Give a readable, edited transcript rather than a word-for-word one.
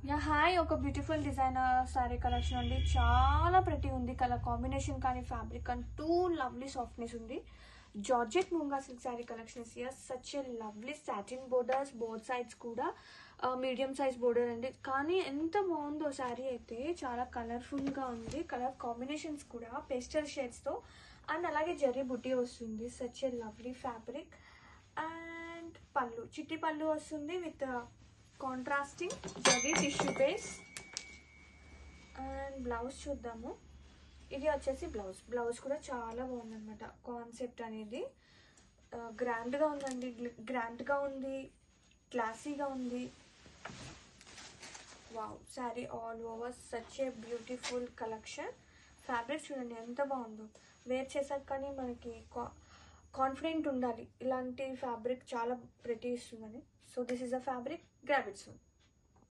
Yeah hi, ఒక beautiful designer sorry collection అండి. చాలా ప్రతి ఉంది కలర్ కాంబినేషన్ కానీ ఫ్యాబ్రిక్ కానీ టూ లవ్లీ సాఫ్ట్నెస్ ఉంది. Georgette మూంగా silk sorry collection is such a lovely satin borders both sides కూడా మీడియం సైజ్ బోర్డర్ అండి. కానీ ఎంత బాగుందో శారీ అయితే, చాలా కలర్ఫుల్గా ఉంది. కలర్ కాంబినేషన్స్ కూడా పేస్టల్ షేడ్స్తో అండ్ అలాగే జరీ బుట్టి వస్తుంది. Such a lovely fabric and పళ్ళు చిట్టి పళ్ళు వస్తుంది with contrasting zari tissue base. And blouse చూద్దాము. ఇది వచ్చేసి బ్లౌజ్ కూడా చాలా బాగుందన్నమాట. కాన్సెప్ట్ అనేది గ్రాండ్గా ఉందండి, గ్రాండ్గా ఉంది, క్లాసీగా ఉంది. Wow, sari all over such a beautiful collection. Fabric చూడండి ఎంత బాగుందో. వేర్ చేసాక కానీ మనకి కాన్ఫిడెంట్ ఉండాలి, ఇలాంటి ఫ్యాబ్రిక్ చాలా ప్రెటీ ఇస్తుందని. So this is a fabric, grab it soon.